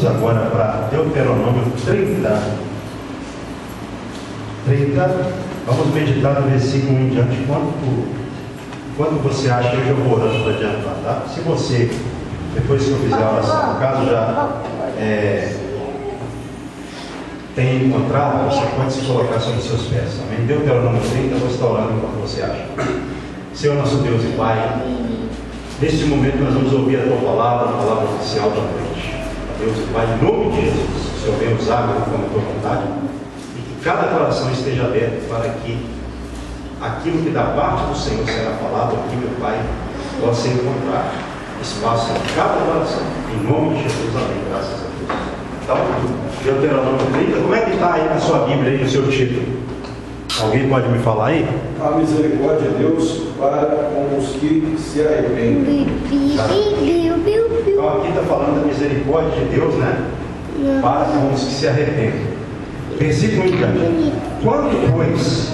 agora para Deuteronômio 30. Vamos meditar no versículo em diante. Quando você acha que eu já vou orando para adiantar, tá? Se você, depois que eu fizer a oração, no caso já tem encontrado, você pode se colocar sobre os seus pés. Amém? Deuteronômio 30, eu vou estar orando enquanto você acha. Senhor nosso Deus e Pai, neste momento nós vamos ouvir a Tua palavra, a palavra oficial da noite. Deus e Pai, em nome de Jesus, o Senhor venha usar como a Tua vontade, e que cada coração esteja aberto para que aquilo que da parte do Senhor será falado aqui, meu Pai, possa encontrar espaço em cada coração. Em nome de Jesus, amém. Graças a Deus. Então, Deuteronômio 30, como é que está aí na sua Bíblia, aí no seu título? Alguém pode me falar aí? A misericórdia de Deus para com os que se arrependem. Então aqui está falando da misericórdia de Deus, né? Para com os que se arrependem. Versículo em diante. Quando, pois,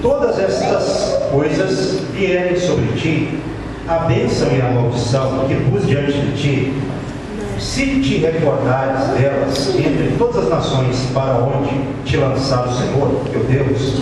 todas estas coisas vierem sobre ti, a bênção e a maldição que pus diante de ti, se te recordares delas entre todas as nações para onde te lançar o Senhor, teu Deus,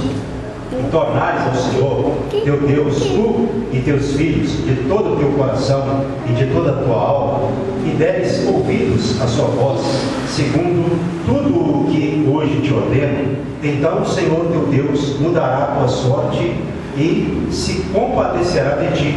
e tornares ao Senhor, teu Deus, tu e teus filhos, de todo o teu coração e de toda a tua alma, e deres ouvidos à sua voz, segundo tudo o que hoje te ordeno, então o Senhor teu Deus mudará a tua sorte e se compadecerá de ti,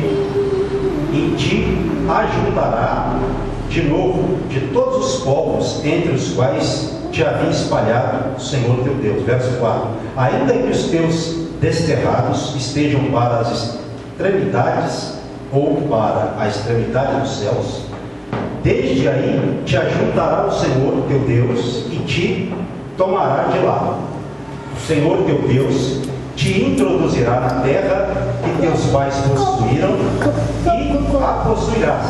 e te ajuntará de novo de todos os povos entre os quais te havia espalhado o Senhor teu Deus. Verso 4. Ainda que os teus desterrados estejam para as extremidades ou para a extremidade dos céus, desde aí te ajuntará o Senhor teu Deus e te tomará de lá. O Senhor teu Deus te introduzirá na terra que teus pais possuíram e a possuirás,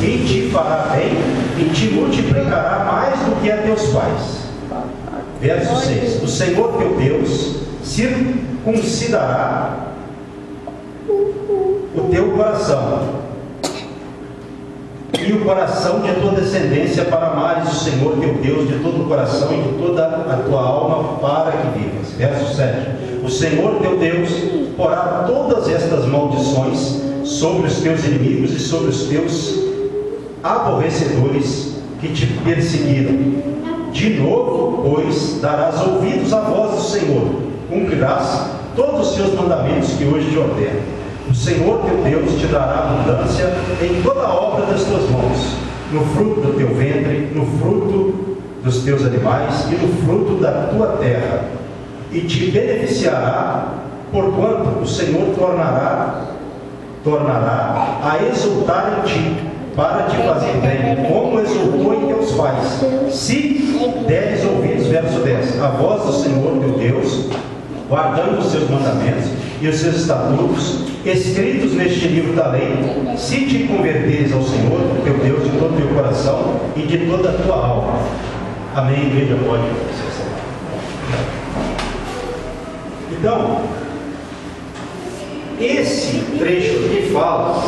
e te fará bem e te multiplicará mais do que a teus pais. Verso 6. O Senhor teu Deus circuncidará o teu coração e o coração de tua descendência para amares o Senhor teu Deus de todo o coração e de toda a tua alma para que vivas. Verso 7. O Senhor teu Deus porá todas estas maldições sobre os teus inimigos e sobre os teus aborrecedores que te perseguiram. De novo, pois, darás ouvidos à voz do Senhor, cumprirás todos os seus mandamentos que hoje te ordeno. O Senhor teu Deus te dará abundância em toda a obra das tuas mãos, no fruto do teu ventre, no fruto dos teus animais e no fruto da tua terra, e te beneficiará, porquanto o Senhor tornará a exultar em ti, para te fazer bem, como exultou em teus pais, se deres ouvidos. Verso 10. A voz do Senhor teu Deus, guardando os seus mandamentos e os seus estatutos, escritos neste livro da lei, se te converteres ao Senhor teu Deus de todo o teu coração e de toda a tua alma. Amém, igreja? Pode ser. Então, esse trecho aqui fala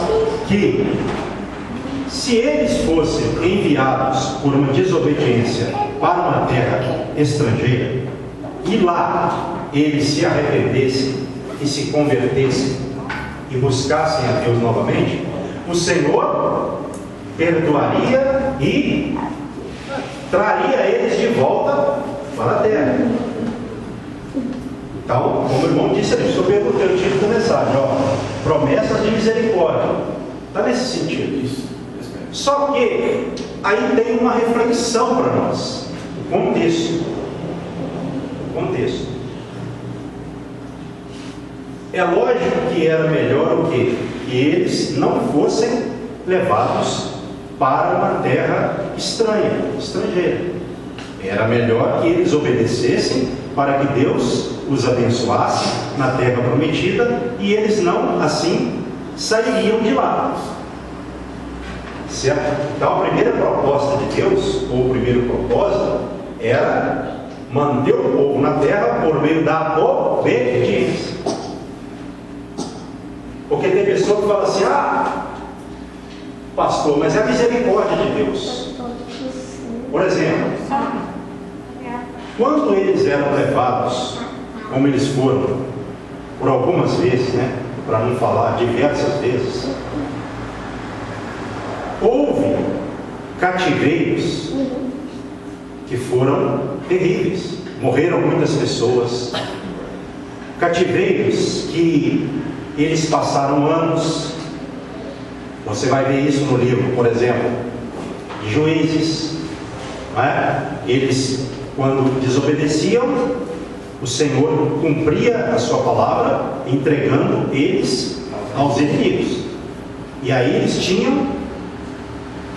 que se eles fossem enviados por uma desobediência para uma terra estrangeira, e lá eles se arrependessem e se convertessem e buscassem a Deus novamente, o Senhor perdoaria e traria eles de volta para a terra. Então, como o irmão disse ali, eu perguntei o título da mensagem, promessas de misericórdia. Está nesse sentido isso. Só que aí tem uma reflexão para nós, o contexto. É lógico que era melhor o quê? Que eles não fossem levados para uma terra estrangeira. Era melhor que eles obedecessem para que Deus os abençoasse na terra prometida, e eles não assim sairiam de lá. Certo? Então a primeira proposta de Deus, ou o primeiro propósito, era manter o povo na terra por meio da obediência. Porque tem pessoa que fala assim: pastor, mas é a misericórdia de Deus. Por exemplo, Quando eles eram levados, como eles foram, por algumas vezes, né? Para não falar diversas vezes, houve cativeiros que foram terríveis. Morreram muitas pessoas. Cativeiros que eles passaram anos. Você vai ver isso no livro, por exemplo, de Juízes, não é? Eles, quando desobedeciam, o Senhor cumpria a sua palavra, entregando eles aos inimigos. E aí eles tinham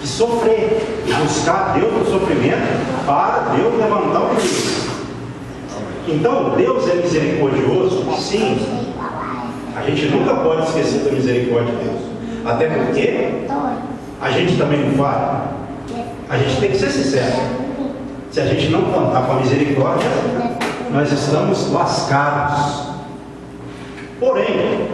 que sofrer e buscar Deus no sofrimento para Deus levantar o inimigo. Então, Deus é misericordioso, sim. A gente nunca pode esquecer da misericórdia de Deus. Até porque a gente também não falha. A gente tem que ser sincero. Se a gente não contar com a misericórdia, nós estamos lascados. Porém,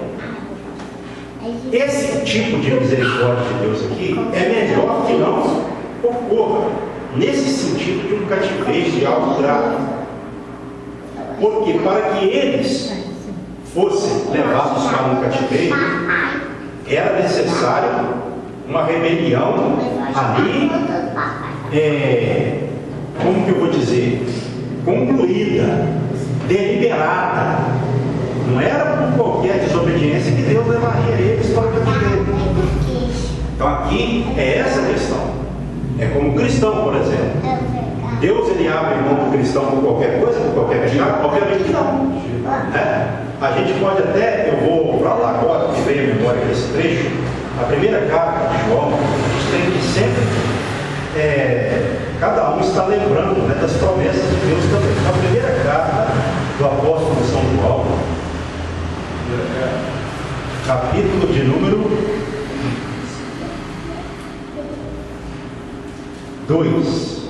esse tipo de misericórdia de Deus aqui é melhor que não ocorra nesse sentido de um cativeiro, de algo grave. Porque para que eles fossem levados para um cativeiro, era necessário uma rebelião ali, como que eu vou dizer, concluída, deliberada. Não era por qualquer desobediência que Deus levaria eles para o cativeiro. Então aqui é essa a questão. É como cristão, por exemplo. Deus ele abre mão do cristão por qualquer coisa, por qualquer pecado? Obviamente que não. A gente pode até, eu vou para lá agora, que veio a memória desse trecho, a primeira carta de João, a gente tem que sempre, cada um está lembrando, né, das promessas de Deus também. A primeira carta do apóstolo São João, capítulo de número 2.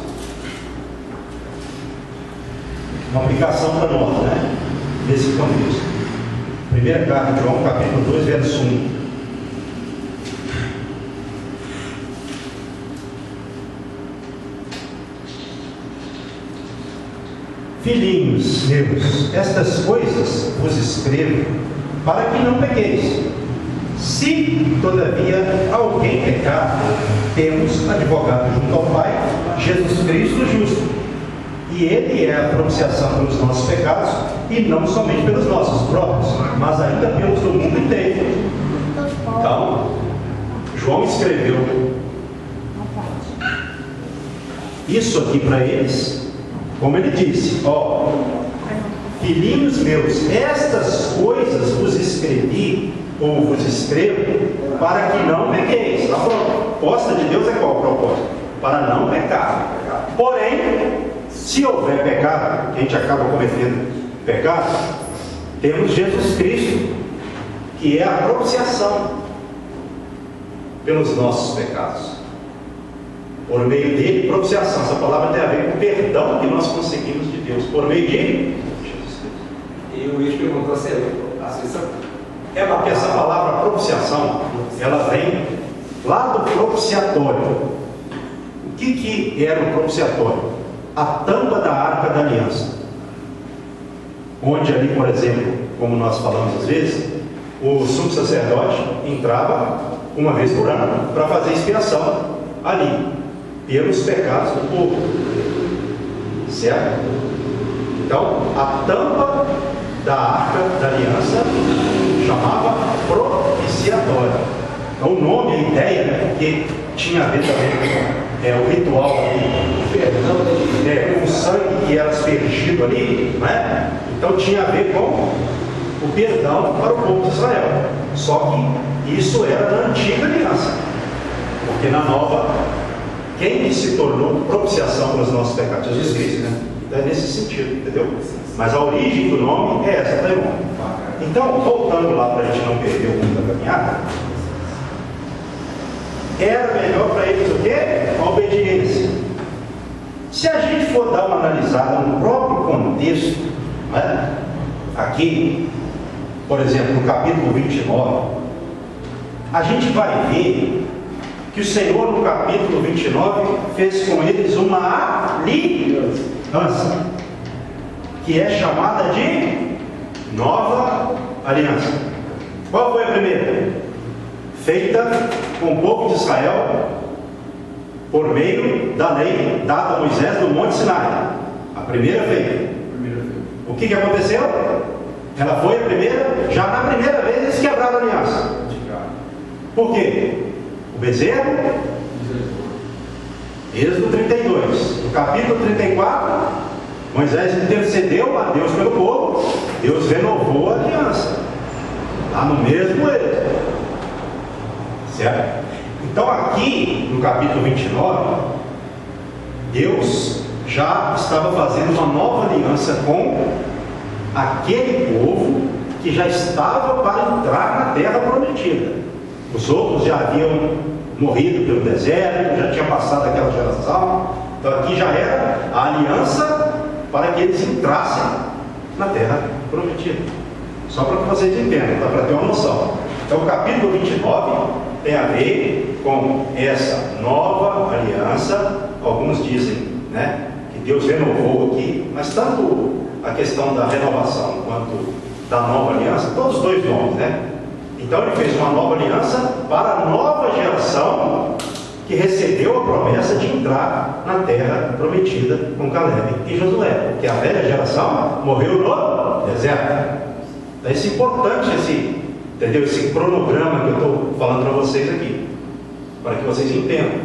Uma aplicação para nós, né? Nesse contexto. Primeira carta de João, capítulo 2, verso 1. Filhinhos meus, estas coisas vos escrevo para que não pequeis. Se, todavia, alguém pecar, temos advogado junto ao Pai, Jesus Cristo justo. E Ele é a propiciação pelos nossos pecados, e não somente pelos nossos próprios, mas ainda pelos do mundo inteiro. Então, João escreveu isso aqui para eles, como ele disse: ó, filhinhos meus, estas coisas vos escrevi, ou vos escrevo, para que não pequeis. A proposta de Deus é qual a proposta? Para não pecar. Porém, se houver pecado, que a gente acaba cometendo pecado, temos Jesus Cristo, que é a propiciação pelos nossos pecados. Por meio dele, propiciação, essa palavra tem a ver com o perdão que nós conseguimos de Deus, por meio de Jesus Cristo. E o Luiz perguntou se é porque essa palavra propiciação, ela vem lá do propiciatório. O que era o propiciatório? A tampa da arca da aliança, onde ali, por exemplo, como nós falamos às vezes, o sumo sacerdote entrava uma vez por ano para fazer expiação ali, pelos pecados do povo, certo? Então, a tampa da arca da aliança chamava propiciatório. Então, o nome, a ideia, né, porque tinha a ver também o ritual ali, com o sangue que era aspergido ali, né? Então tinha a ver com o perdão para o povo de Israel. Só que isso era na antiga aliança, porque na nova, quem se tornou propiciação pelos nossos pecados? Jesus Cristo, né? Então é nesse sentido, entendeu? Mas a origem do nome é essa, tá, irmão? Então, voltando lá para a gente não perder o rumo da caminhada, era melhor para eles o quê? A obediência. Se a gente for dar uma analisada no próprio contexto, né? Aqui, por exemplo, no capítulo 29, a gente vai ver que o Senhor, no capítulo 29, fez com eles uma aliança. que é chamada de nova aliança. Qual foi a primeira? Feita com o povo de Israel por meio da lei dada a Moisés no Monte Sinai. A primeira feita. O que aconteceu? Ela foi a primeira. Já na primeira vez eles quebraram a aliança. Por quê? O bezerro. Êxodo 32, no capítulo 34, Moisés intercedeu a Deus pelo povo. Deus renovou a aliança lá no mesmo Êxodo, certo? Então aqui no capítulo 29, Deus já estava fazendo uma nova aliança com aquele povo que já estava para entrar na terra prometida. Os outros já haviam morrido pelo deserto, já tinha passado aquela geração. Então aqui já era a aliança para que eles entrassem na terra prometida. Só para que vocês entendam, tá? Para ter uma noção. Então o capítulo 29 tem a ver com essa nova aliança. Alguns dizem, né, que Deus renovou aqui, mas tanto a questão da renovação quanto da nova aliança, todos os dois nomes, né? Então ele fez uma nova aliança para a nova geração que recebeu a promessa de entrar na terra prometida com Caleb e Josué, porque a velha geração morreu no deserto. Então isso é importante, entendeu? Esse cronograma que eu estou falando para vocês aqui, para que vocês entendam,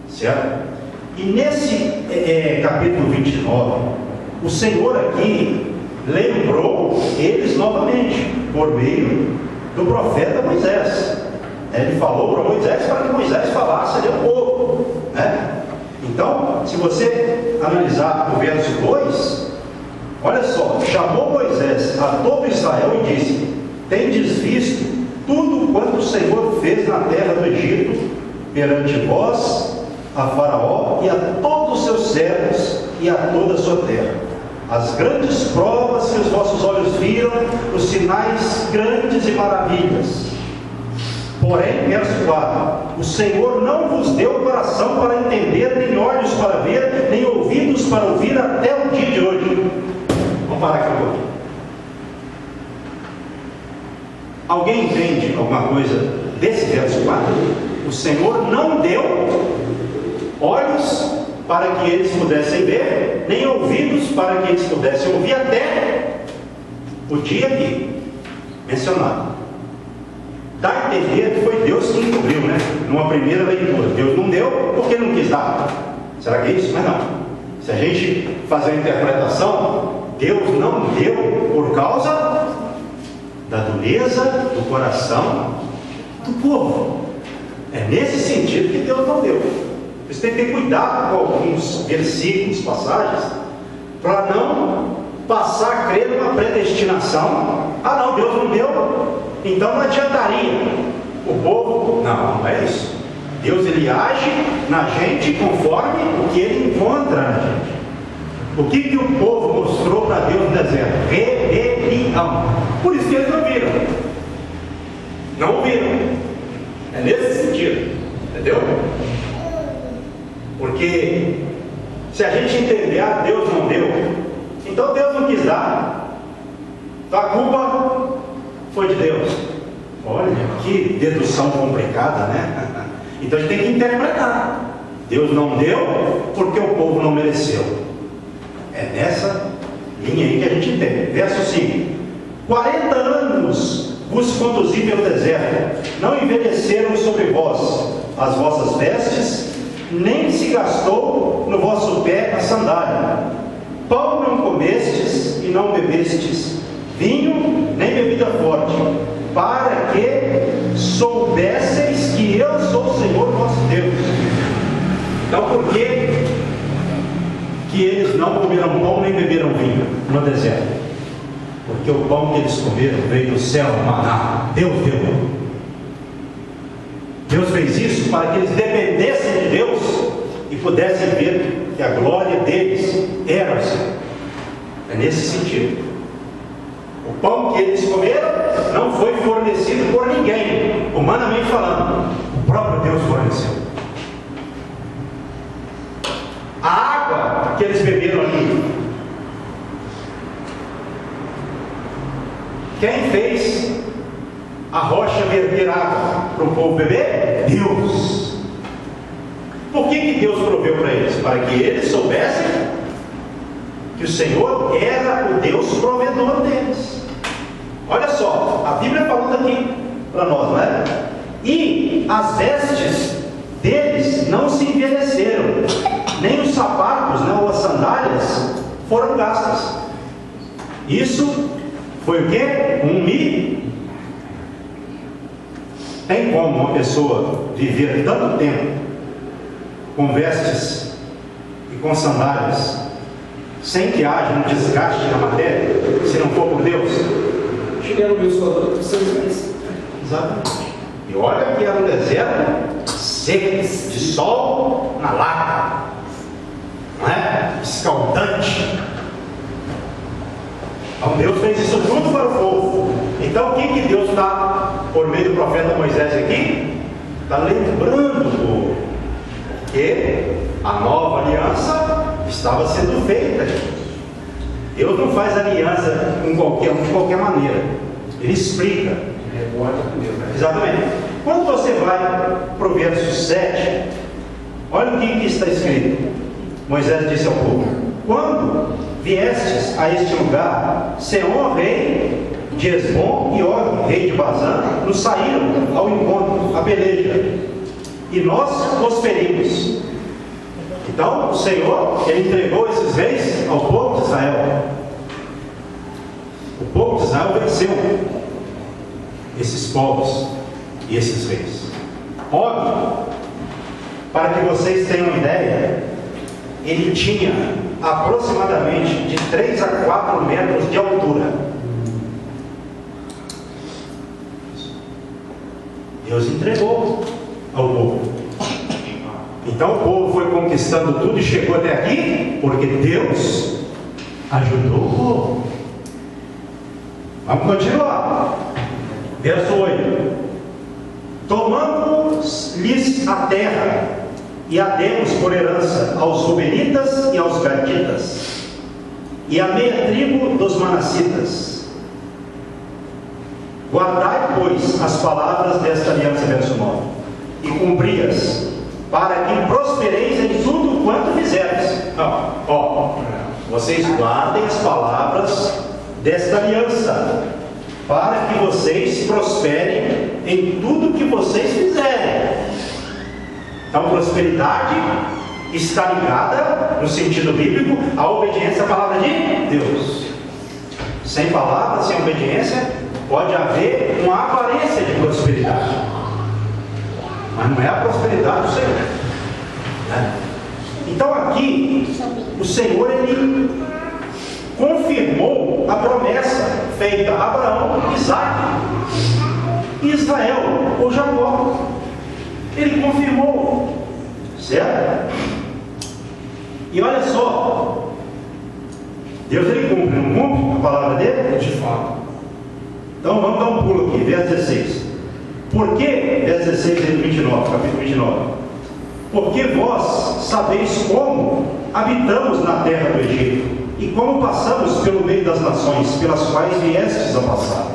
certo? E nesse capítulo 29, o Senhor aqui lembrou eles novamente por meio do profeta Moisés. Ele falou para Moisés para que Moisés falasse ali ao povo, né? Então, se você analisar o verso 2, olha só: chamou Moisés a todo Israel e disse: tendes visto tudo quanto o Senhor fez na terra do Egito perante vós, a Faraó e a todos os seus servos e a toda a sua terra, as grandes provas que os vossos olhos viram, os sinais grandes e maravilhas. Porém, verso 4: o Senhor não vos deu coração para entender, nem olhos para ver, nem ouvidos para ouvir, até o dia de hoje. Vamos parar aqui um pouquinho. Alguém entende alguma coisa desse verso 4? O Senhor não deu olhos para que eles pudessem ver, nem ouvidos para que eles pudessem ouvir, até o dia aqui mencionado. Dá a entender que foi Deus que encobriu, né? Numa primeira leitura. Deus não deu porque não quis dar. Será que é isso? Mas não. Se a gente fazer a interpretação, Deus não deu por causa da dureza do coração do povo. É nesse sentido que Deus não deu. Você tem que ter cuidado com alguns versículos, passagens, para não passar a crer numa predestinação. Ah não, Deus não deu, então não adiantaria o povo. Não é isso. Deus, ele age na gente conforme o que ele encontra na gente. O que o povo mostrou para Deus no deserto? Rebelião. Por isso que eles não viram. Não ouviram. É nesse sentido, entendeu? Porque se a gente entender, ah, Deus não deu, então Deus não quis dar, então a culpa foi de Deus. Olha, que dedução complicada, né? Então a gente tem que interpretar. Deus não deu porque o povo não mereceu. É nessa linha aí que a gente entende. Verso 5: 40 anos vos conduzi pelo deserto, não envelheceram sobre vós as vossas vestes, nem se gastou no vosso pé a sandália. Pão não comestes e não bebestes, vinho nem bebida forte, para que soubesseis que eu sou o Senhor vosso Deus. Então por que eles não comeram pão nem beberam vinho no deserto? Porque o pão que eles comeram veio do céu, maná. Deus deu. Deus fez isso para que eles dependessem de Deus e pudessem ver que a glória deles era o Senhor. É nesse sentido. O pão que eles comeram não foi fornecido por ninguém, humanamente falando. O próprio Deus forneceu. A água que eles beberam ali Quem fez a rocha verter água para o povo beber? Deus. Por que Deus proveu para eles? Para que eles soubessem que o Senhor era o Deus provedor deles. Olha só, a Bíblia falando aqui para nós, não é? E as vestes deles não se envelheceram, nem os sapatos, ou as sandálias foram gastas. Isso foi o quê? Tem como uma pessoa viver tanto tempo com vestes e com sandálias sem que haja um desgaste na matéria, se não for por Deus? Cheguei no meu soldado de 6 meses. Exatamente. E olha que era um deserto seco, de sol na lata, não é? Escaldante. Então Deus fez isso tudo para o povo. Então o que Deus está, por meio do profeta Moisés aqui, está lembrando o povo que a nova aliança estava sendo feita. Deus não faz aliança de qualquer maneira. Ele explica. Exatamente. Quando você vai para o verso 7, olha o que está escrito. Moisés disse ao povo: quando viestes a este lugar, Seom, rei de Esbom, e Og, rei de Bazã, nos saíram ao encontro, a peleja, e nós os ferimos. Então o Senhor, ele entregou esses reis ao povo de Israel. O povo de Israel venceu esses povos e esses reis. Og, para que vocês tenham ideia, ele tinha aproximadamente de 3 a 4 metros de altura. Deus entregou ao povo. Então o povo foi conquistando tudo e chegou até aqui porque Deus ajudou o povo. Vamos continuar. Verso 8: tomando-lhes a terra, e a demos por herança aos Rubenitas e aos Gaditas, e a meia tribo dos Manassitas. Guardai, pois, as palavras desta aliança, verso 9, e cumpri-as, para que prospereis em tudo quanto fizerdes. Vocês guardem as palavras desta aliança, para que vocês prosperem em tudo que vocês fizerem. Então, prosperidade está ligada, no sentido bíblico, à obediência à palavra de Deus. Sem palavra, sem obediência, pode haver uma aparência de prosperidade, mas não é a prosperidade do Senhor, né? Então aqui, o Senhor, ele confirmou a promessa feita a Abraão, Isaac e Israel, ou Jacó. Ele confirmou, certo? E olha só, Deus, ele cumpre, não cumpre a palavra dele? De fato. Então vamos dar um pulo aqui, verso 16. Por que, verso 16 e 29, capítulo 29? Porque vós sabeis como habitamos na terra do Egito, e como passamos pelo meio das nações, pelas quais viestes a passar.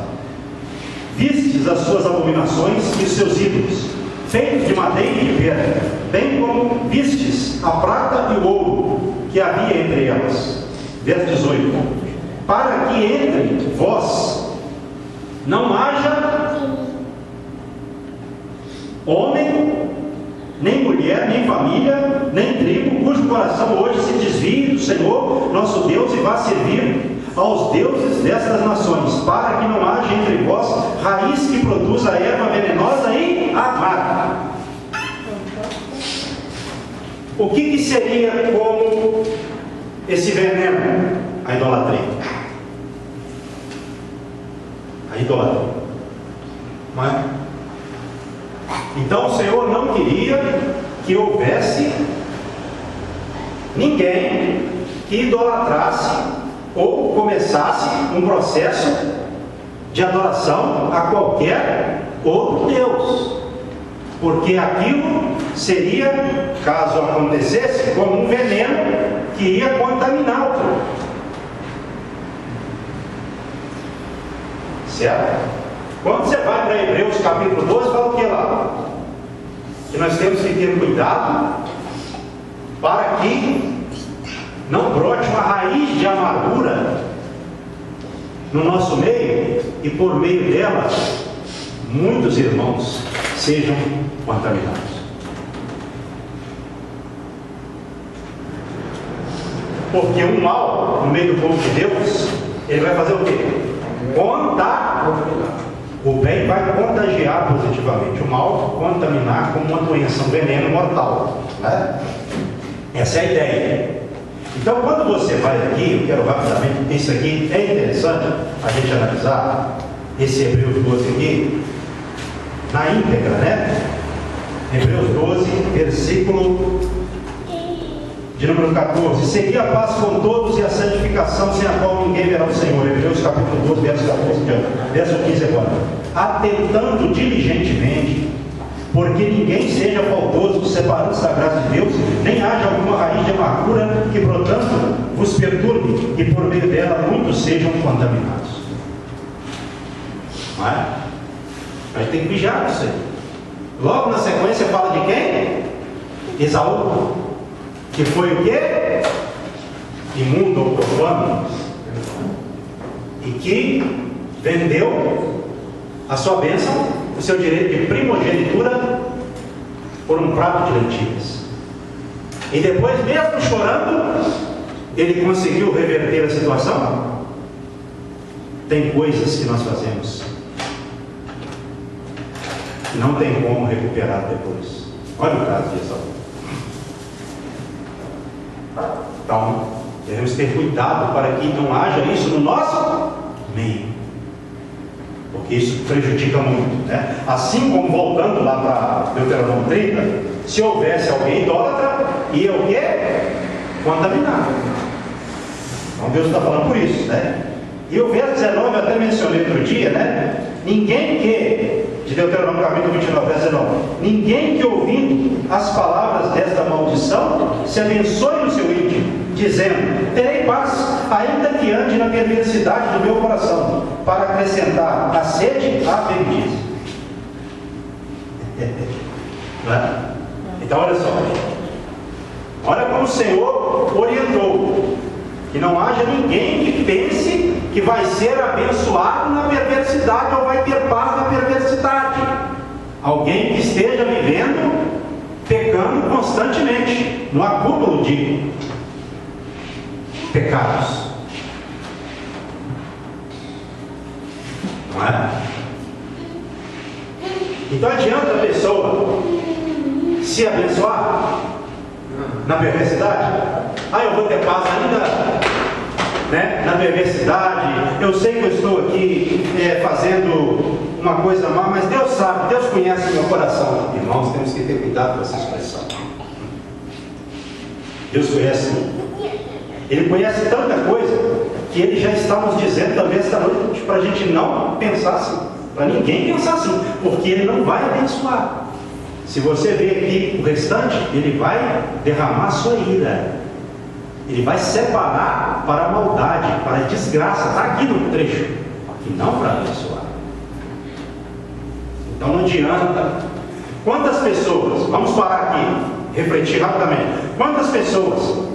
Vistes as suas abominações e os seus ídolos, feitos de madeira e de pedra, bem como vistes a prata e o ouro que havia entre elas. Verso 18: para que entre vós não haja homem, nem mulher, nem família, nem tribo, cujo coração hoje se desvie do Senhor nosso Deus e vá servir aos deuses destas nações, para que não haja entre vós raiz que produza erva venenosa e amarga. O que seria como esse veneno? A idolatria. A idolatria. Não é? Então o Senhor não queria que houvesse ninguém que idolatrasse ou começasse um processo de adoração a qualquer outro Deus, porque aquilo seria, caso acontecesse, como um veneno que ia contaminar o povo. Certo? Quando você vai para Hebreus capítulo 12, fala o que lá? Que nós temos que ter cuidado para que não brote uma raiz de amargura no nosso meio e por meio dela muitos irmãos sejam contaminados. Porque o mal no meio do povo de Deus, ele vai fazer o quê? O bem vai contagiar positivamente, o mal contaminar como uma doença, um veneno mortal, né? Essa é a ideia. Então, quando você vai aqui, eu quero rapidamente, isso aqui é interessante a gente analisar, esse Hebreus 12 aqui, na íntegra, né? Hebreus 12, versículo de número 14: segui a paz com todos e a santificação, sem a qual ninguém verá o Senhor. Hebreus capítulo 12, verso 14 diante, verso 15 agora. Atentando diligentemente, porque ninguém seja faltoso, separando-se da graça de Deus, nem haja alguma raiz de amargura que, portanto, vos perturbe, e por meio dela muitos sejam contaminados. Não é? A gente tem que vigiar isso aí. Logo na sequência fala de quem? Esaú, que foi o quê? Imundo ou profano, e que vendeu a sua bênção, o seu direito de primogenitura, por um prato de lentilhas. E depois, mesmo chorando, ele conseguiu reverter a situação. Tem coisas que nós fazemos que não tem como recuperar depois. Olha o caso de Esaú. Então, devemos ter cuidado para que não haja isso no nosso meio, porque isso prejudica muito, né? Assim como, voltando lá para Deuteronômio 30, se houvesse alguém idólatra, ia o quê? Contaminado. Então Deus está falando por isso, né? E o verso 19 eu até mencionei outro dia, né? Ninguém que, de Deuteronômio capítulo 29, verso 19, ninguém que ouvindo as palavras desta maldição se abençoe no seu íntimo, dizendo: terei paz, ainda que ande na perversidade do meu coração, para acrescentar a sede à bebedice. Então olha só, olha como o Senhor orientou, que não haja ninguém que pense que vai ser abençoado na perversidade ou vai ter paz na perversidade. Alguém que esteja vivendo pecando constantemente, no acúmulo de pecados. Não é? Então adianta a pessoa se abençoar na perversidade? Eu vou ter paz ainda, né, na perversidade. Eu sei que eu estou aqui fazendo uma coisa má, mas Deus sabe, Deus conhece o meu coração. Irmãos, temos que ter cuidado com essa expressão. Deus conhece, Ele conhece tanta coisa que Ele já está nos dizendo também esta noite para a gente não pensar assim, para ninguém pensar assim, porque Ele não vai abençoar. Se você ver aqui o restante, Ele vai derramar sua ira, Ele vai separar para a maldade, para a desgraça. Está aqui no trecho, e não para abençoar. Então não adianta. Quantas pessoas, vamos parar aqui, refletir rapidamente, quantas pessoas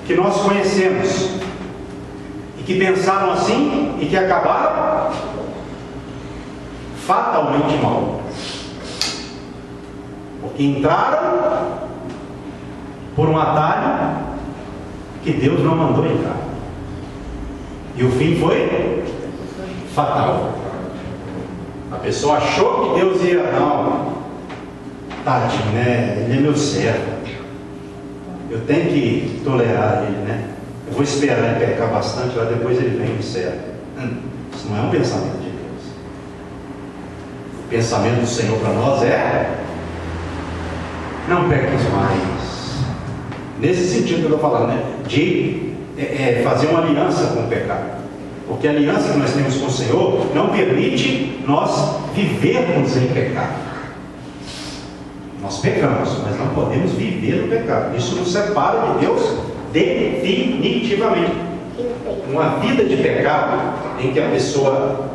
que nós conhecemos e que pensaram assim e que acabaram fatalmente mal, porque entraram por um atalho que Deus não mandou entrar, e o fim foi fatal. A pessoa achou que Deus ia, não, tadinho, né? Ele é meu servo, eu tenho que tolerar ele, né? Eu vou esperar ele pecar bastante, lá depois ele vem do céu. Isso não é um pensamento de Deus. O pensamento do Senhor para nós é: não peques mais. Nesse sentido que eu estou falando, né? De fazer uma aliança com o pecado. Porque a aliança que nós temos com o Senhor não permite nós vivermos em pecado. Nós pecamos, mas não podemos viver no pecado. Isso nos separa de Deus definitivamente. uma vida de pecado em que a pessoa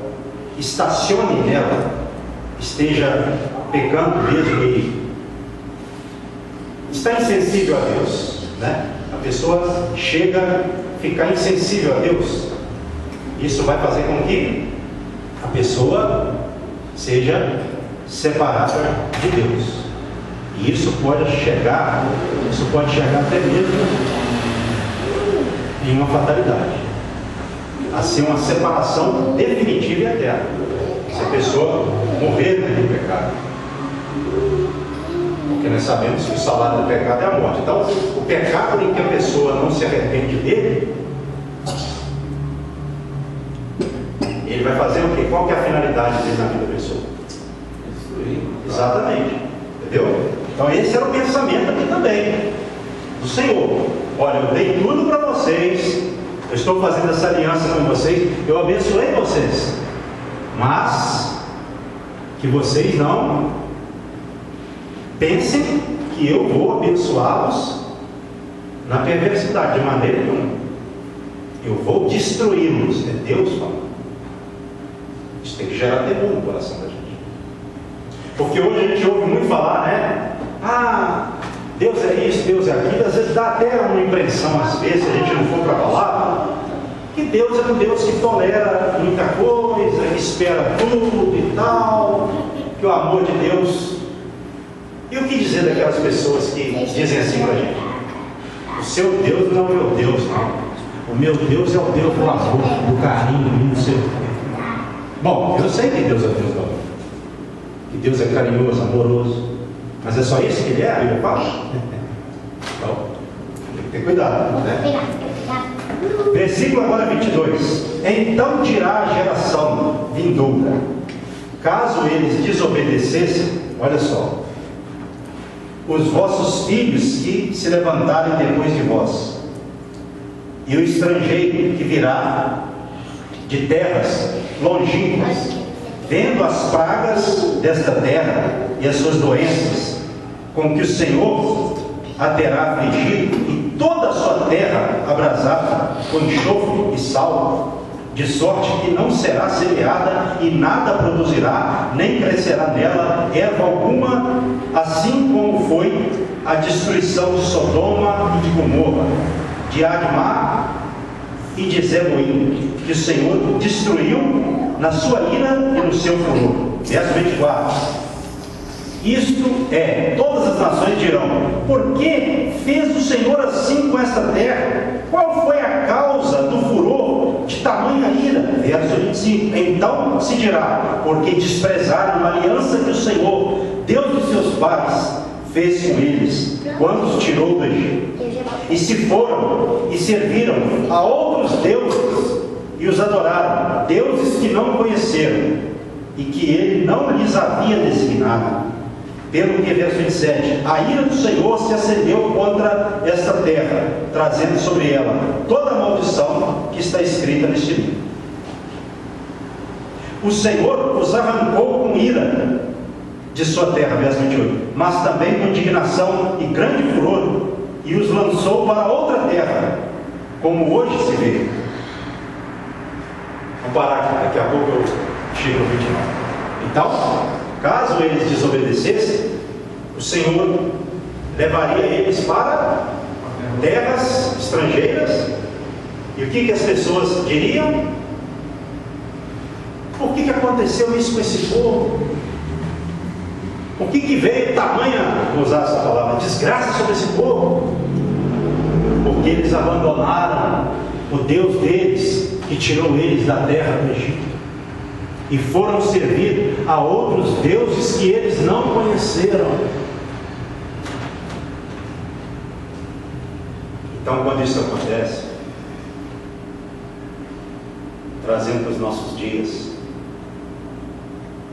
estacione nela, esteja pecando mesmo e está insensível a Deus, né? A pessoa chega a ficar insensível a Deus. Isso vai fazer com que a pessoa seja separada de Deus. E isso pode chegar até mesmo em uma fatalidade, a ser uma separação definitiva e eterna, se a pessoa morrer no pecado. Porque nós sabemos que o salário do pecado é a morte. Então, o pecado em que a pessoa não se arrepende dele, ele vai fazer o quê? Qual que é a finalidade dele na vida da pessoa? Exatamente. Entendeu? Então esse era o pensamento aqui também do Senhor. Olha, eu dei tudo para vocês, eu estou fazendo essa aliança com vocês, eu abençoei vocês, mas que vocês não pensem que eu vou abençoá-los na perversidade, de maneira nenhuma. Eu vou destruí-los. É Deus falando. Isso tem que gerar temor no coração da gente. Porque hoje a gente ouve muito falar, né? Ah, Deus é isso, Deus é aquilo. Às vezes dá até uma impressão, às vezes, se a gente não for para a palavra, que Deus é um Deus que tolera muita coisa, que espera tudo e tal, que o amor de Deus. E o que dizer daquelas pessoas que dizem assim para a gente? O seu Deus não é o meu Deus, não. O meu Deus é o Deus do amor, do carinho, do seu. Bom, eu sei que Deus é o Deus do amor, que Deus é carinhoso, amoroso, mas é só isso que Ele é? A Bíblia fala? Então, tem que ter cuidado, né? Versículo agora 22. Então dirá a geração vindoura, caso eles desobedecessem, olha só, os vossos filhos que se levantarem depois de vós, e o estrangeiro que virá de terras longínquas, vendo as pragas desta terra e as suas doenças, com que o Senhor a terá afligido, e toda a sua terra abrasada com enxofre e sal, de sorte que não será semeada e nada produzirá, nem crescerá nela erva alguma, assim como foi a destruição de Sodoma e de Gomorra, de Admá e de Zeboim, que o Senhor destruiu na sua ira e no seu furor. Verso 24. Isto é, todas as nações dirão: por que fez o Senhor assim com esta terra? Qual foi a causa do furor de tamanha ira? Verso 25. Então se dirá: porque desprezaram a aliança que o Senhor, Deus dos seus pais, fez com eles, quando os tirou do Egito. E se foram e serviram a outros deuses e os adoraram, deuses que não conheceram e que Ele não lhes havia designado. Pelo que, verso 27, a ira do Senhor se acendeu contra esta terra, trazendo sobre ela toda a maldição que está escrita neste livro. O Senhor os arrancou com ira de sua terra, verso 28, mas também com indignação e grande furor, e os lançou para outra terra, como hoje se vê. Vamos parar aqui, daqui a pouco eu chego no 29. Então, caso eles desobedecessem, o Senhor levaria eles para terras estrangeiras. E o que as pessoas diriam? Por que aconteceu isso com esse povo? Por que veio tamanha, vou usar essa palavra, desgraça sobre esse povo? Porque eles abandonaram o Deus deles, que tirou eles da terra do Egito, e foram servir a outros deuses que eles não conheceram. Então, quando isso acontece, trazendo para os nossos dias,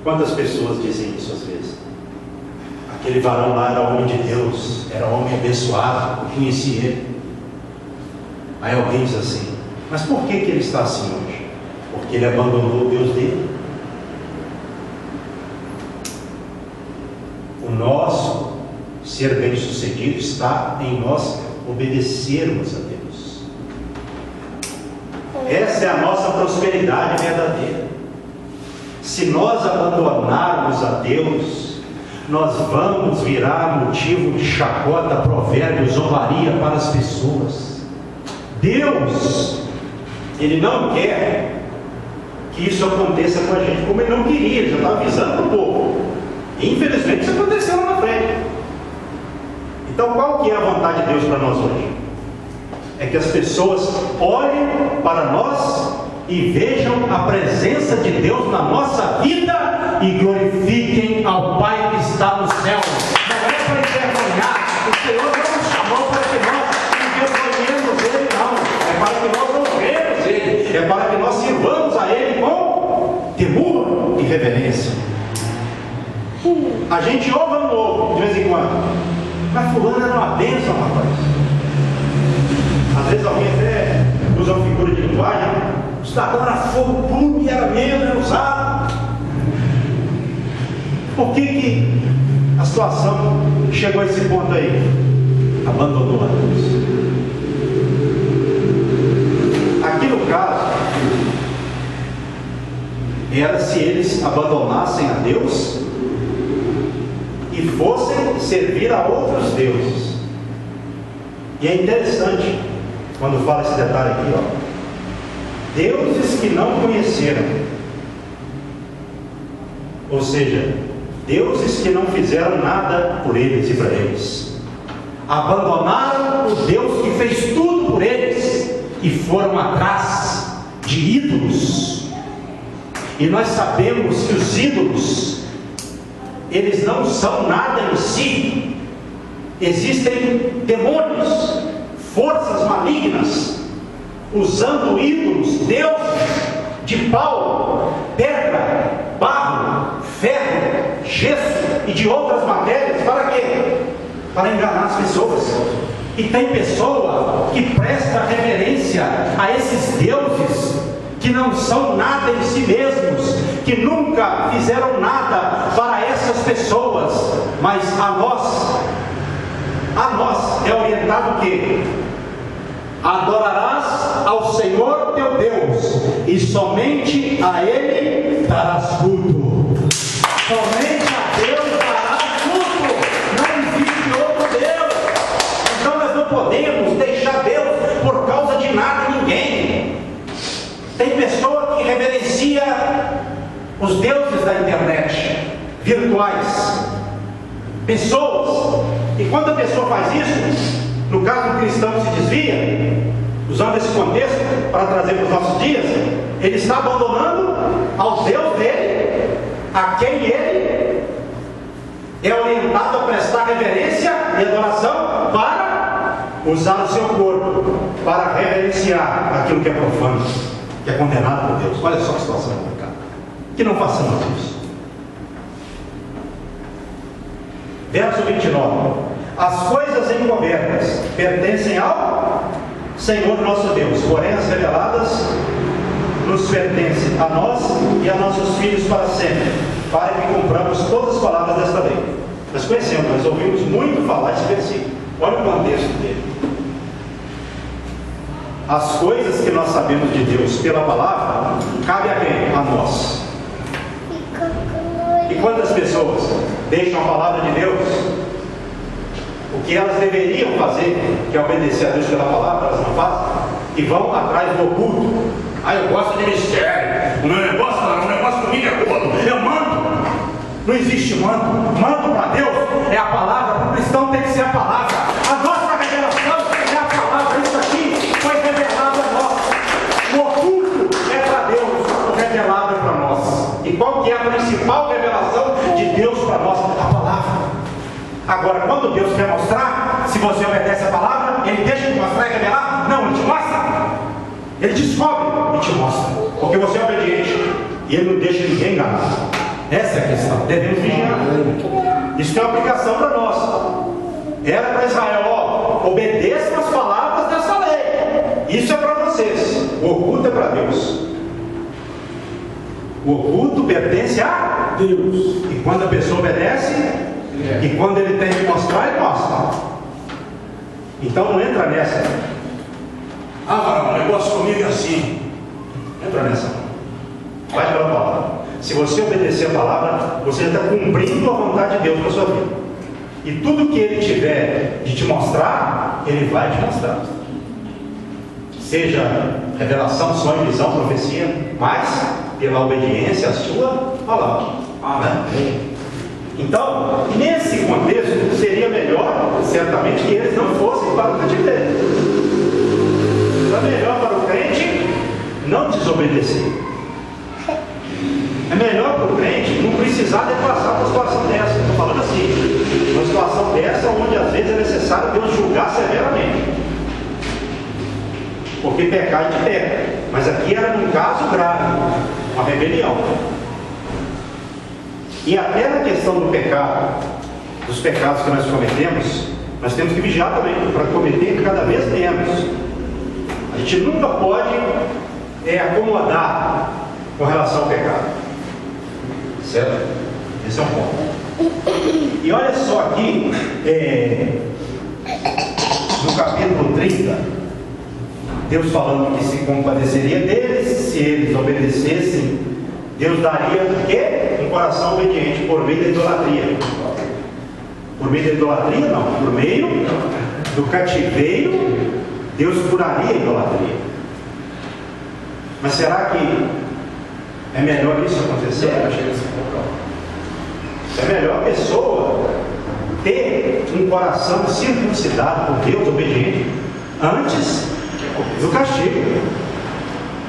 quantas pessoas dizem isso às vezes? Aquele varão lá era homem de Deus, era homem abençoado, eu conheci ele. Aí alguém diz assim: mas por que ele está assim hoje? Porque ele abandonou o Deus dele. O nosso ser bem-sucedido está em nós obedecermos a Deus. Essa é a nossa prosperidade verdadeira. Se nós abandonarmos a Deus, nós vamos virar motivo de chacota, provérbio, zombaria para as pessoas. Deus, Ele não quer que isso aconteça com a gente, como Ele não queria, Ele já estava avisando para o povo. Infelizmente isso aconteceu lá na frente. Então qual que é a vontade de Deus para nós hoje? É que as pessoas olhem para nós e vejam a presença de Deus na nossa vida e glorifiquem ao Pai que está no céu. Não é para envergonhar, o Senhor não nos chamou para que nós envergonhemos Ele, não. É para que nós honremos Ele, é para que nós sirvamos a Ele com temor e reverência. A gente ouve ou não ouve, de vez em quando, mas fulano era uma bênção, rapaz. Às vezes alguém até usa uma figura de linguagem, o cidadão era fogo puro e era mesmo, era usado. Por que a situação chegou a esse ponto aí? Abandonou a Deus. Aqui no caso, era se eles abandonassem a Deus e fossem servir a outros deuses. E é interessante quando fala esse detalhe aqui, ó. Deuses que não conheceram, ou seja, deuses que não fizeram nada por eles e para eles, abandonaram o Deus que fez tudo por eles e foram atrás de ídolos. E nós sabemos que os ídolos, eles não são nada em si. Existem demônios, forças malignas, usando ídolos, deuses de pau, pedra, barro, ferro, gesso e de outras matérias. Para quê? Para enganar as pessoas. E tem pessoa que presta reverência a esses deuses que não são nada em si mesmos, que nunca fizeram nada para essas pessoas, mas a nós é orientado o quê? Adorarás ao Senhor teu Deus e somente a Ele darás culto. Somente a Deus darás culto. Não existe outro Deus. Então nós não podemos deixar Deus por causa de nada e ninguém. Tem pessoa que reverencia os deuses da internet, virtuais, pessoas, e quando a pessoa faz isso, no caso do cristão que se desvia, usando esse contexto para trazer para os nossos dias, ele está abandonando ao Deus dele, a quem ele é orientado a prestar reverência e adoração, para usar o seu corpo para reverenciar aquilo que é profano, que é condenado por Deus. Olha só a situação complicada. Que não façamos isso. Verso 29. As coisas encobertas pertencem ao Senhor nosso Deus, porém as reveladas nos pertencem a nós e a nossos filhos para sempre, para que cumpramos todas as palavras desta lei. Nós conhecemos, nós ouvimos muito falar desse versículo. Olha o contexto dele. As coisas que nós sabemos de Deus pela palavra, cabe a quem? A nós. E quantas pessoas deixam a palavra de Deus, o que elas deveriam fazer, que é obedecer a Deus pela palavra, elas não fazem, e vão atrás do oculto. Eu gosto de mistério, o meu negócio comigo é oculto, eu mando. Não existe mando. Mando para Deus é a palavra. Para o cristão tem que ser a palavra. A nossa revelação é a palavra. Isso aqui foi revelado a nós. O oculto é para Deus, o revelado é para nós. E qual que é a principal revelação de Deus para nós? A palavra. Agora, quando Deus quer mostrar, se você obedece a palavra, Ele deixa de mostrar e revelar? Não, Ele te mostra. Ele descobre e te mostra. Porque você é obediente e Ele não deixa ninguém enganar. Essa é a questão. Devemos vigiar. Isso tem uma aplicação para nós. Era para Israel, obedeçam as palavras dessa lei. Isso é para vocês. O oculto é para Deus. O oculto pertence a Deus. E quando a pessoa obedece, e quando ele tem que mostrar, ele mostra. Então não entra nessa. O negócio comigo é assim. Não entra nessa não. Vai pela palavra. Se você obedecer a palavra, você está cumprindo a vontade de Deus para a sua vida. E tudo que Ele tiver de te mostrar, Ele vai te mostrar. Seja revelação, sonho, visão, profecia, mas pela obediência à sua palavra. Amém. Então, nesse contexto, seria melhor, certamente, que eles não fossem para o cativeiro. Então, é melhor para o crente não desobedecer. É melhor para o crente não precisar de passar por uma situação dessa. Estou falando assim, uma situação dessa onde às vezes é necessário Deus julgar severamente. Porque pecar a gente peca. Mas aqui era num caso grave, uma rebelião. E até na questão do pecado, dos pecados que nós cometemos, nós temos que vigiar também, para cometer cada vez menos. A gente nunca pode acomodar com relação ao pecado. Certo? Esse é um ponto. E olha só aqui, no capítulo 30, Deus falando que se compadeceria deles, se eles obedecessem, Deus daria o quê? Um coração obediente por meio da idolatria. Por meio da idolatria, não. Por meio do cativeiro, Deus curaria a idolatria. Mas será que é melhor que isso acontecer? É melhor a pessoa ter um coração circuncidado por Deus, obediente, antes do castigo.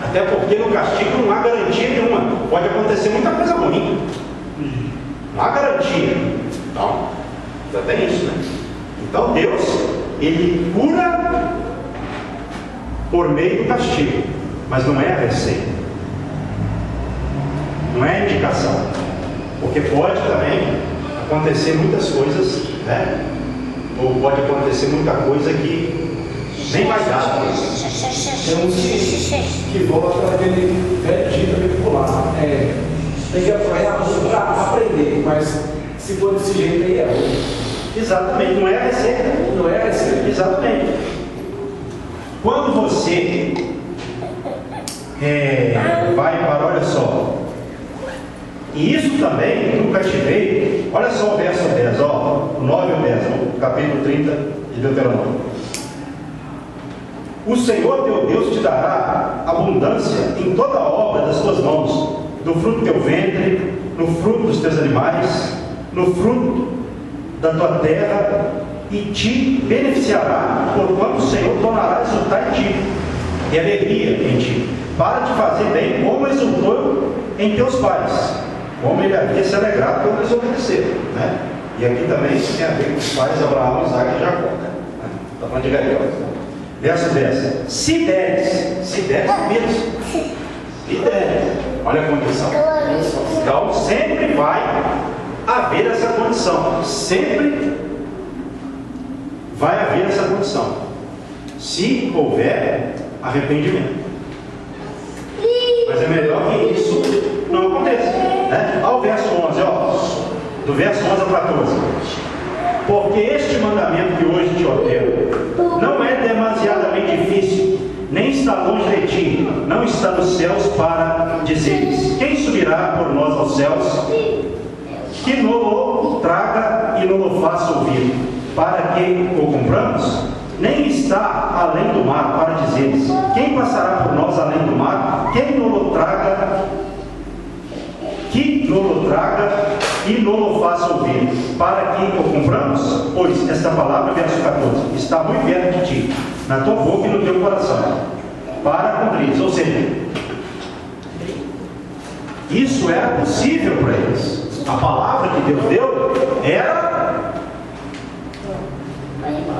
Até porque no castigo não há garantia nenhuma. Pode acontecer muita coisa ruim. Não há garantia. Então, já tem isso, né? Então Deus, Ele cura por meio do castigo, mas não é a receita. Não é a indicação. Porque pode também acontecer muitas coisas, né? Ou pode acontecer muita coisa que nem vai dar. Tem uns que voltam aquele velho dito popular. Tem que apanhar muito para aprender, mas se for desse jeito aí é outro. Exatamente, não é a receita. Não é a receita. Exatamente. Quando você vai para, olha só, e isso também no cativeiro, olha só o verso 10, o 9 e o 10, o capítulo 30 de Deuteronômio. O Senhor teu Deus te dará abundância em toda a obra das tuas mãos, no fruto do teu ventre, no fruto dos teus animais, no fruto da tua terra, e te beneficiará, porquanto o Senhor tornará a exultar em ti, e alegria em ti, para te fazer bem, como exultou em teus pais, como ele havia se alegrado quando eles obedeceram, né? E aqui também tem a ver com os pais Abraão, Isaac e Jacó, né? Está falando de velhos. Verso 10. Se deres mesmo. Se deres. Olha a condição. Então sempre vai haver essa condição. Sempre vai haver essa condição. Se houver arrependimento. Mas é melhor que isso não aconteça, né? Ao verso 11, do verso 11 a 14. Porque este mandamento que hoje te ordeno não é demasiadamente difícil, nem está longe de ti, não está nos céus para dizeres: quem subirá por nós aos céus? Que não-lo traga e não o faça ouvir, para que o cumpramos? Nem está além do mar para dizeres: quem passará por nós além do mar? Quem não-lo traga, que não-lo traga e não o faça ouvir, para que o cumpramos? Pois esta palavra, verso 14, está muito perto de ti, na tua boca e no teu coração, para cumprir. Ou seja, isso era possível para eles. A palavra que Deus deu era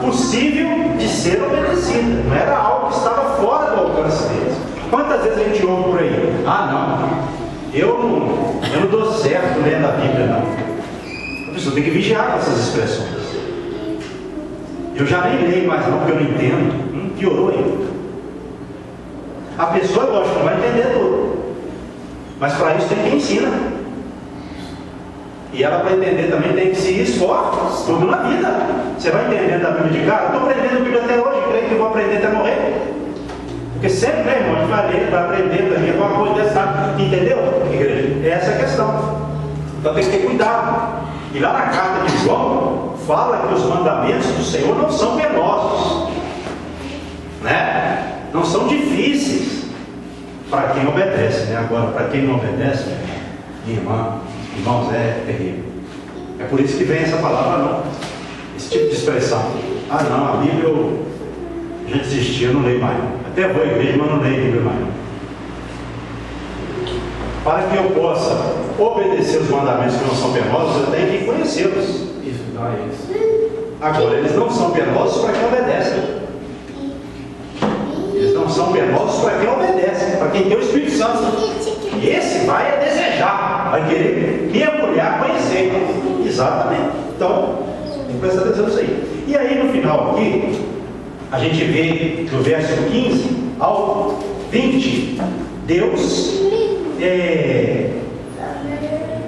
possível de ser obedecida, não era algo que estava fora do alcance deles. Quantas vezes a gente ouve por aí: eu não dou certo lendo a Bíblia, não. A pessoa tem que vigiar com essas expressões. Eu já nem leio mais não, porque eu não entendo. Piorou ainda. A pessoa, lógico, não vai entender tudo, mas para isso tem quem ensina. E ela, para entender também, tem que se esforçar tudo na vida. Você vai entendendo a Bíblia de cara? Estou aprendendo a Bíblia até hoje, creio que vou aprender até morrer. Porque sempre, né, irmão, a gente vai ler, vai aprender também alguma coisa dessa, entendeu, igreja? Essa é a questão. Então tem que ter cuidado. E lá na carta de João, fala que os mandamentos do Senhor não são penosos, né? Não são difíceis para quem obedece, né? Agora, para quem não obedece, irmãos, é terrível. É por isso que vem essa palavra, não. Esse tipo de expressão. Ah, não, a Bíblia eu já desisti, eu não leio mais. Até vou à igreja, mas não leio a Bíblia mais. Para que eu possa obedecer os mandamentos que não são penosos, eu tenho que conhecê-los. Isso, não é isso. Agora, eles não são penosos para quem obedece. Eles não são penosos para quem obedece, para quem tem o Espírito Santo. E esse vai desejar, vai querer mergulhar, conhecer. Exatamente. Então, tem que prestar atenção nisso aí. E aí, no final aqui, a gente vê do verso 15 ao 20, Deus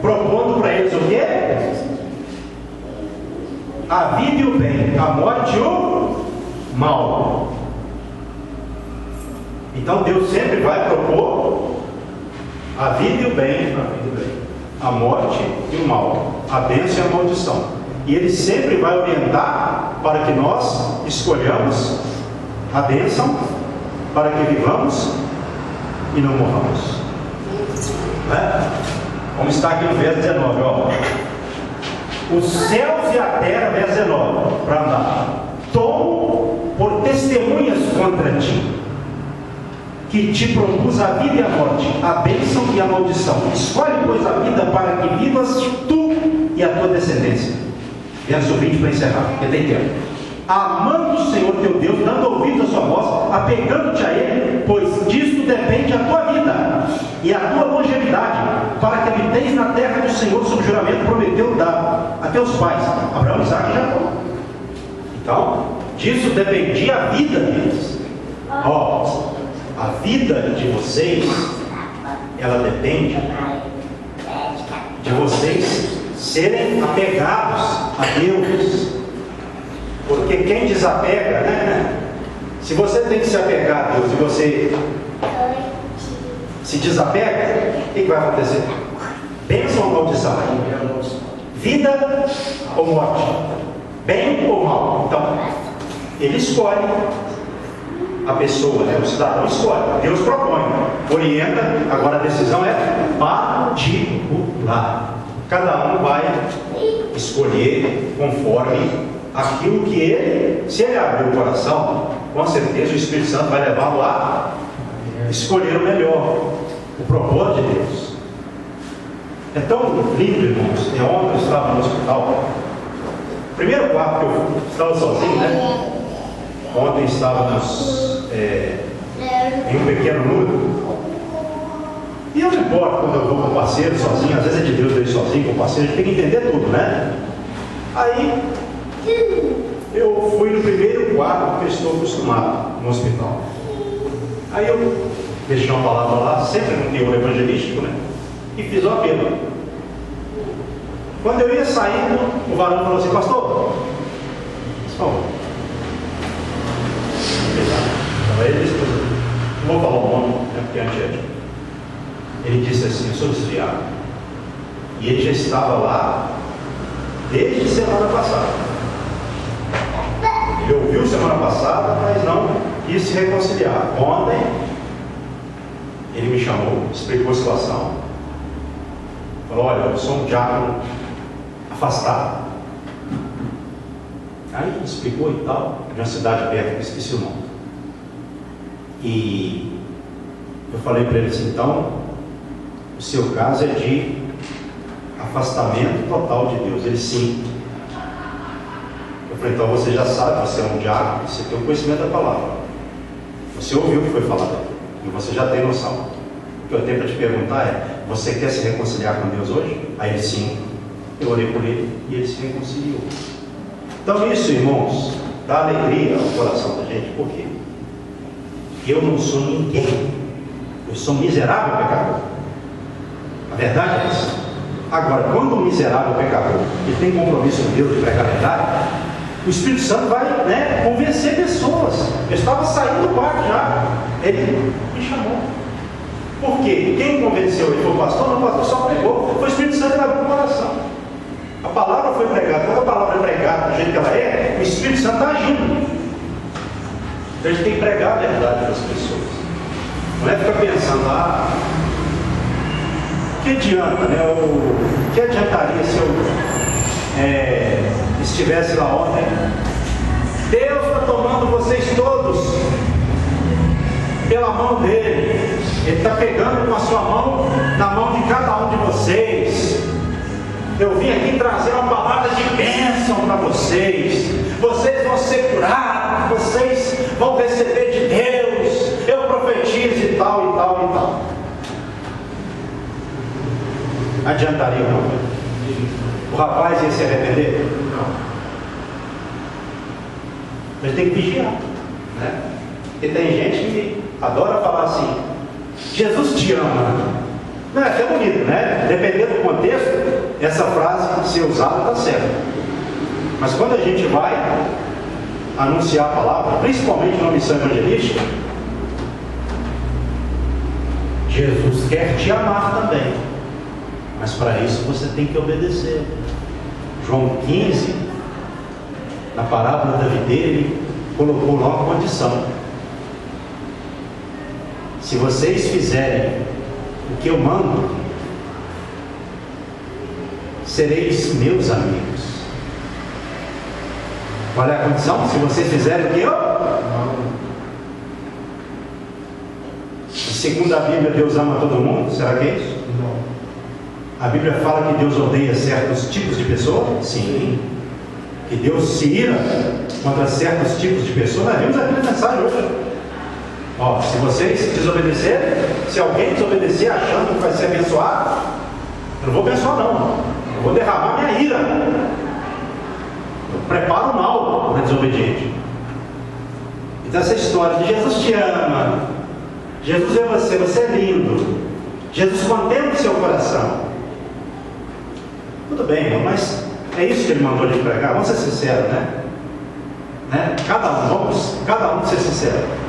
propondo para eles o quê? A vida e o bem, a morte e o mal. Então Deus sempre vai propor a vida e o bem, a morte e o mal, a bênção e a maldição. E Ele sempre vai orientar para que nós escolhamos a bênção, para que vivamos e não morramos. Né? Como está aqui no verso 19, ó. Os céus e a terra, verso 19, para andar, tomo por testemunhas contra ti, que te propus a vida e a morte, a bênção e a maldição. Escolhe, pois, a vida para que vivas tu e a tua descendência. Verso 20 para encerrar, porque tem tempo. Amando o Senhor teu Deus, dando ouvido à sua voz, apegando-te a Ele, pois disto depende a tua vida e a tua longevidade, para que habiteis na terra que o Senhor, sob juramento, prometeu dar a teus pais, Abraão, Isaque e Jacó. Então, disso dependia a vida deles. Ó, a vida de vocês, ela depende de vocês serem apegados a Deus. Porque quem desapega, né? Se você tem que se apegar a Deus e você se desapega, o que vai acontecer? Bênção ou maldição? Vida ou morte? Bem ou mal? Então, ele escolhe. A pessoa, né? O cidadão escolhe. Deus propõe, orienta. Agora a decisão é particular. Cada um vai escolher conforme aquilo que ele, se ele abrir o coração, com certeza o Espírito Santo vai levá-lo a escolher o melhor, o propósito de Deus. É tão lindo, irmãos. Ontem eu estava no hospital, primeiro quarto que eu estava sozinho, né? Ontem estávamos em um pequeno número. E eu não importo quando eu vou com o parceiro sozinho, às vezes é de Deus eu ir sozinho com o parceiro, a gente tem que entender tudo, né? Aí eu fui no primeiro quarto que eu estou acostumado no hospital. Aí eu deixei uma palavra lá, sempre no teor evangelístico, né? E fiz o apelo. Quando eu ia saindo, o varão falou assim: pastor, por favor. Aí ele disse: não vou falar o nome, né, porque é antiético. Ele disse assim: eu sou desviado. E ele já estava lá desde semana passada. Ele ouviu semana passada, mas não quis se reconciliar. Ontem ele me chamou, explicou a situação. Falou: olha, eu sou um diácono afastado. Aí explicou e tal, de uma cidade perto, eu esqueci o nome. E eu falei para ele assim: então, o seu caso é de afastamento total de Deus. Ele: sim. Eu falei: então você já sabe, você é um diácono, você tem o conhecimento da palavra, você ouviu o que foi falado e você já tem noção. O que eu tenho para te perguntar é: você quer se reconciliar com Deus hoje? Aí ele: sim. Eu orei por ele e ele se reconciliou. Então isso, irmãos, dá alegria ao coração da gente. Por quê? Eu não sou ninguém, eu sou um miserável pecador. A verdade é essa. Agora, quando um miserável pecador que tem compromisso com Deus de pregar a verdade, o Espírito Santo vai, convencer pessoas Eu estava saindo do quarto já. Ele me chamou. Por quê? Quem convenceu ele? Foi o pastor? Não, o pastor só pregou. Foi o Espírito Santo que abriu o coração. A palavra foi pregada. Quando a palavra é pregada do jeito que ela é, o Espírito Santo está agindo. Então a gente tem que pregar a verdade para as pessoas. Não é ficar pensando, que adianta, né? O que adiantaria se eu estivesse lá ontem? Deus está tomando vocês todos pela mão dele. Ele está pegando com a sua mão na mão de cada um de vocês. Eu vim aqui trazer uma palavra de bênção para vocês. Vocês vão ser curados, vocês vão receber de Deus. Eu profetizo e tal, e tal, e tal. Adiantaria alguma coisa? O rapaz ia se arrepender? Não. Mas tem que vigiar, né? Porque tem gente que adora falar assim: Jesus te ama. Não, é até bonito, né? Dependendo do contexto, essa frase, se usada, está certa. Mas quando a gente vai anunciar a palavra, principalmente na missão evangelística, Jesus quer te amar também. Mas para isso você tem que obedecer. João 15, na parábola da videira, ele colocou lá uma condição: se vocês fizerem o que eu mando, sereis meus amigos. Qual é a condição? Se vocês fizerem o que eu mando. Segundo a Bíblia, Deus ama todo mundo? Será que é isso? Não. A Bíblia fala que Deus odeia certos tipos de pessoas? Sim. Que Deus se ira contra certos tipos de pessoas? Nós vimos aqui na mensagem hoje. Se vocês desobedecerem, se alguém desobedecer achando que vai ser abençoado, eu não vou abençoar não. Eu vou derramar minha ira. Eu preparo o mal para desobediente. Então essa história de Jesus te ama, Jesus vê você, você é lindo, Jesus contempla o seu coração. Tudo bem, irmão, mas é isso que ele mandou de pregar. Vamos ser sinceros, né? Cada um ser sincero.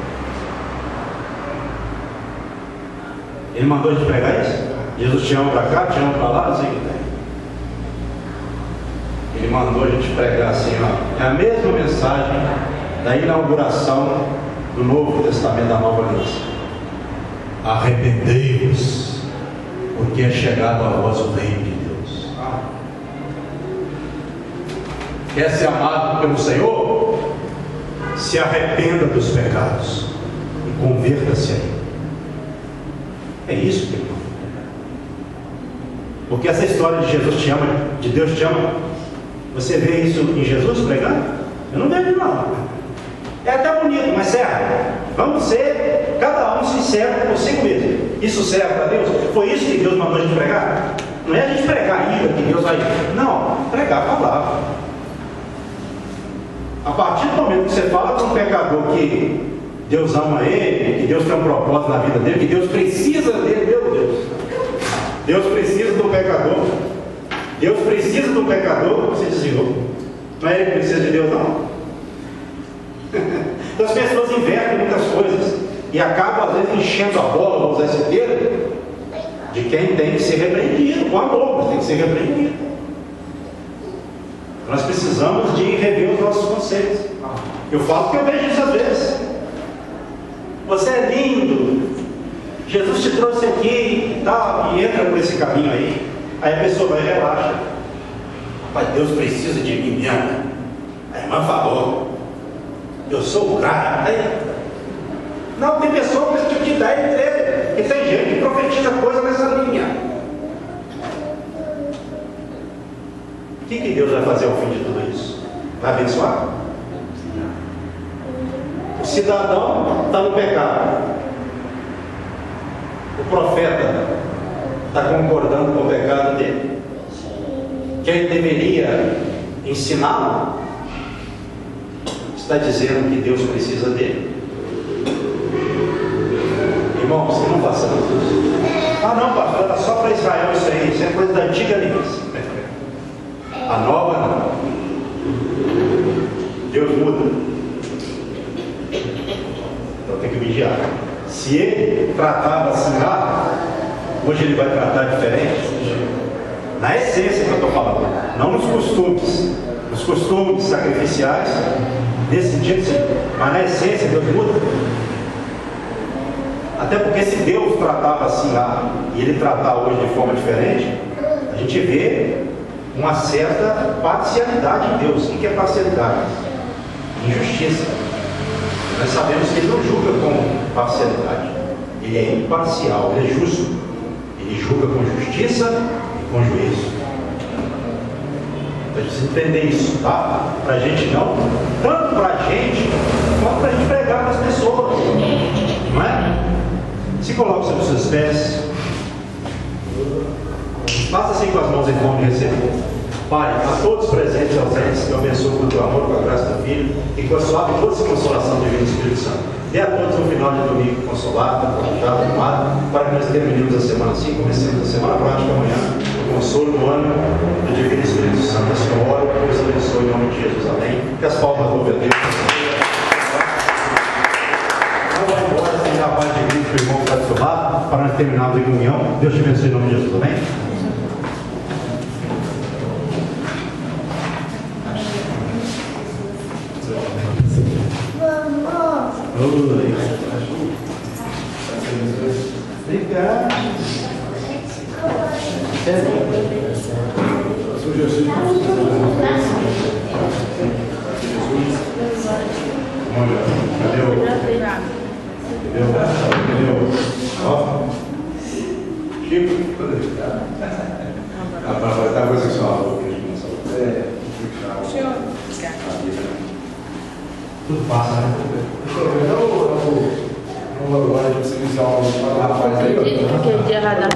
Ele mandou de pregar isso? Jesus te ama para cá, te ama para lá, não sei o que tem. Ele mandou a gente pregar assim, é a mesma mensagem da inauguração do Novo Testamento, da Nova Aliança. Arrependei-vos, porque é chegado a vós o reino de Deus. Quer ser amado pelo Senhor? Se arrependa dos pecados e converta-se a Ele. É isso que ele manda. Porque essa história de Jesus te ama, de Deus te ama, você vê isso em Jesus pregando? Eu não vejo não. É até bonito, mas serve. Vamos ser cada um sincero consigo mesmo. Isso serve para Deus? Foi isso que Deus mandou a gente pregar? Não é a gente pregar a ira que Deus vai... Não, pregar a palavra. A partir do momento que você fala com um pecador que Deus ama ele, que Deus tem um propósito na vida dele, que Deus precisa dele, meu Deus. Deus precisa do pecador. Deus precisa do pecador, você desviou. Não é ele que precisa de Deus, não. Então as pessoas invertem muitas coisas e acabam às vezes enchendo a bola, vamos usar esse termo, de quem tem que ser repreendido, com amor, mas tem que ser repreendido. Nós precisamos de rever os nossos conceitos. Eu falo que eu vejo isso às vezes. Você é lindo, Jesus te trouxe aqui e tal, e entra por esse caminho aí. Aí a pessoa vai e relaxa. Pai, Deus precisa de mim mesmo. A irmã falou, eu sou o cara. Aí, não, tem pessoa com esse tipo de ideia dele. E tem gente que profetiza coisa nessa linha. O que Deus vai fazer ao fim de tudo isso? Vai abençoar? O cidadão está no pecado. O profeta está concordando com o pecado dele. Quem deveria ensiná-lo está dizendo que Deus precisa dele. Irmãos, não façamos isso. Não, pastor, era só para Israel isso aí. Isso é coisa da antiga aliança. A nova não. Deus muda. que vigiar. Se ele tratava assim lá, hoje ele vai tratar diferente. Na essência que eu estou falando, não nos costumes. Os costumes sacrificiais, nesse sentido sim, mas na essência Deus muda. Até porque se Deus tratava assim lá e ele tratar hoje de forma diferente, a gente vê uma certa parcialidade em Deus. O que é parcialidade? Injustiça. Nós sabemos que ele não julga com parcialidade, ele é imparcial, ele é justo, ele julga com justiça e com juízo. Então a gente precisa entender isso, tá? Para a gente não, tanto para a gente, quanto para a gente pregar para as pessoas, não é? Se coloque sobre os seus pés, faça assim com as mãos em forma de receber. Pai, a todos presentes e ausentes, eu abençoo com o teu amor, com a graça do Filho e com a suave e doce consolação divina do Espírito Santo. Dê a todos um final de domingo consolado, confortado, amado, para que nós terminemos a semana assim, comecemos a semana prática amanhã, o consolo do ano do Divino Espírito Santo. Assim eu oro, Deus abençoe em nome de Jesus. Amém. Que as palmas do Deus. Não vai embora sem a paz de Cristo, o irmão que está do seu lado, para nós terminarmos em comunhão. Deus te abençoe em nome de Jesus. Amém. Obrigado. Cadê? Ó. Chico, tá com esse só. Tudo passa, né? Não, agora você me dá uma rapaz aí. Acredito que o dia vai dar